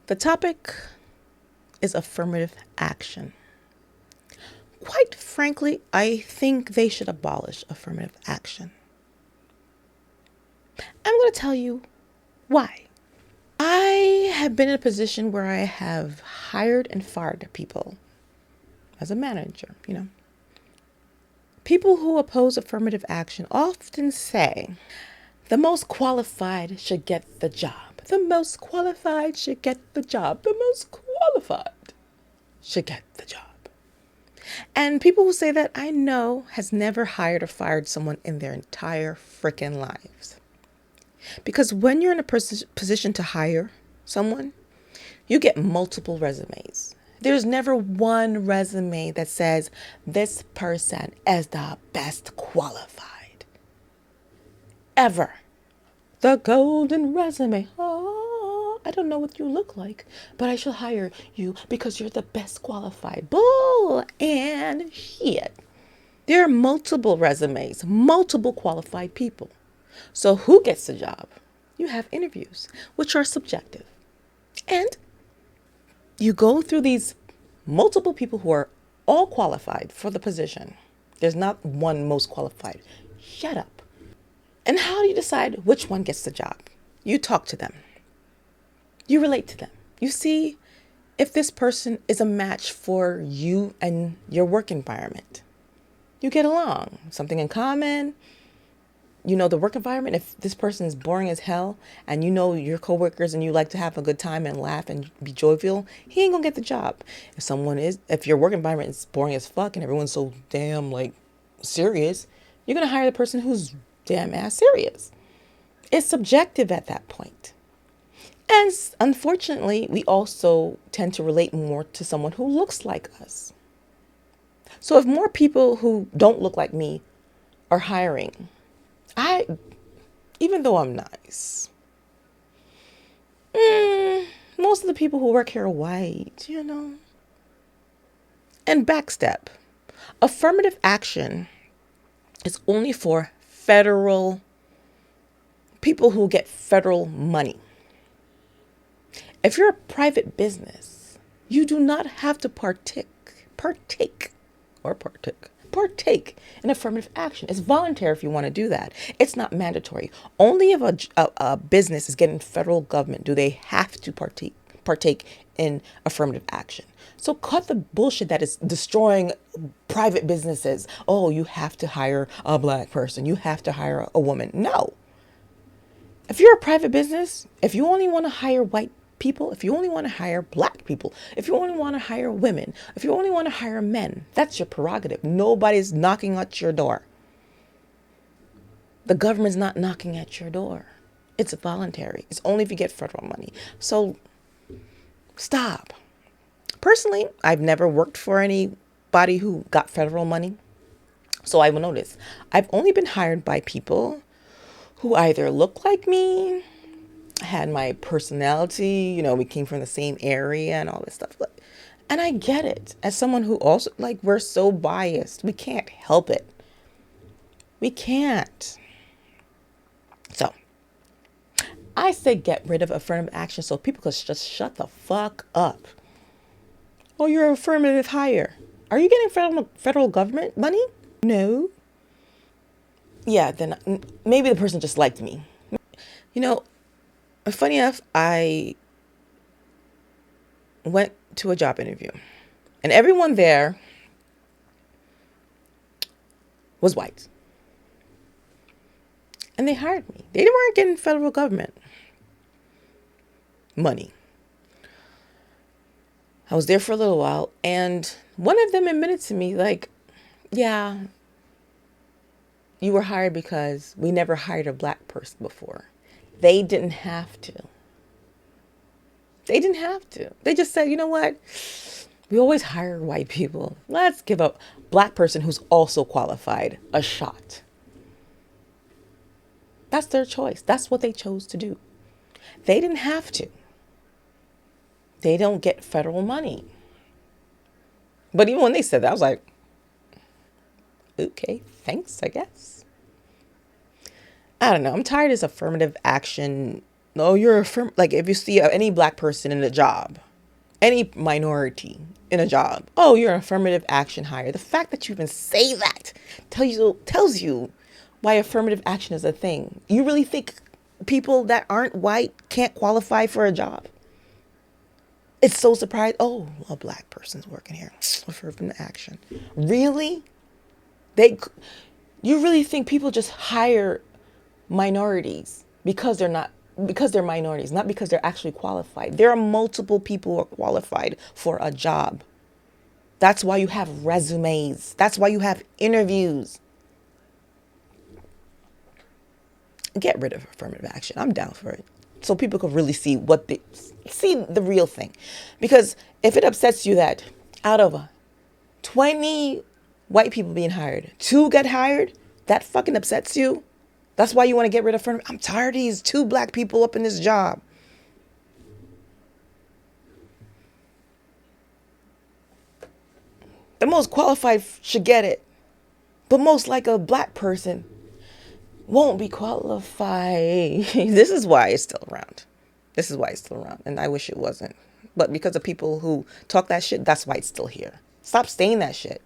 The topic is affirmative action. Quite frankly, I think they should abolish affirmative action. I'm going to tell you why. I have been in a position where I have hired and fired people as a manager, People who oppose affirmative action often say the most qualified should get the job. The most qualified should get the job. The most qualified should get the job. And people who say that, I know, has never hired or fired someone in their entire freaking lives. Because when you're in a position to hire someone, you get multiple resumes. There's never one resume that says this person is the best qualified. Ever. The golden resume. Oh, I don't know what you look like, but I shall hire you because you're the best qualified. Bull and shit. There are multiple resumes, multiple qualified people. So who gets the job? You have interviews, which are subjective. And you go through these multiple people who are all qualified for the position. There's not one most qualified. Shut up. And how do you decide which one gets the job? You talk to them. You relate to them. You see if this person is a match for you and your work environment. You get along, something in common. You know the work environment. If this person is boring as hell and you know your coworkers and you like to have a good time and laugh and be jovial, he ain't gonna get the job. If your work environment is boring as fuck and everyone's so damn serious, you're gonna hire the person who's damn ass serious. It's subjective at that point. And unfortunately, we also tend to relate more to someone who looks like us. So if more people who don't look like me are hiring, even though I'm nice, most of the people who work here are white, And backstep. Affirmative action is only for federal people who get federal money. If you're a private business, you do not have to partake in affirmative action. It's voluntary if you want to do that. It's not mandatory. Only if a business is getting federal government do they have to partake in affirmative action. So cut the bullshit that is destroying private businesses. Oh, you have to hire a black person. You have to hire a woman. No. If you're a private business, if you only want to hire white people, if you only want to hire black people, if you only want to hire women, if you only want to hire men, that's your prerogative. Nobody's knocking at your door. The government's not knocking at your door. It's voluntary. It's only if you get federal money. So stop. Personally, I've never worked for anybody who got federal money. So I will notice I've only been hired by people who either look like me, had my personality, we came from the same area and all this stuff. And I get it. As someone who also, we're so biased. We can't help it. We can't. So, I say get rid of affirmative action so people can just shut the fuck up. Oh, you're an affirmative hire. Are you getting federal government money? No. Yeah, then maybe the person just liked me. Funny enough, I went to a job interview and everyone there was white. And they hired me. They weren't getting federal government money. I was there for a little while and one of them admitted to me yeah, you were hired because we never hired a black person before. They didn't have to. They just said, you know what? We always hire white people. Let's give a black person who's also qualified a shot. That's their choice. That's what they chose to do. They didn't have to. They don't get federal money. But even when they said that, I was like, okay, thanks, I guess. I don't know. I'm tired of this affirmative action No, you're like if you see any black person in a job, any minority in a job, oh, you're an affirmative action hire. The fact that you even say that tells you why affirmative action is a thing. You really think people that aren't white can't qualify for a job? It's so surprised. Oh, a black person's working here. Affirmative action. Really? They, you really think people just hire minorities because they're minorities, not because they're actually qualified. There are multiple people who are qualified for a job. That's why you have resumes. That's why you have interviews. Get rid of affirmative action. I'm down for it. So people can really see see the real thing. Because if it upsets you that out of 20 white people being hired, 2 get hired, that fucking upsets you. That's why you want to get rid of affirmative. I'm tired of these 2 black people up in this job. The most qualified should get it. But most like a black person won't be qualified. This is why it's still around. This is why it's still around. And I wish it wasn't. But because of people who talk that shit, that's why it's still here. Stop saying that shit.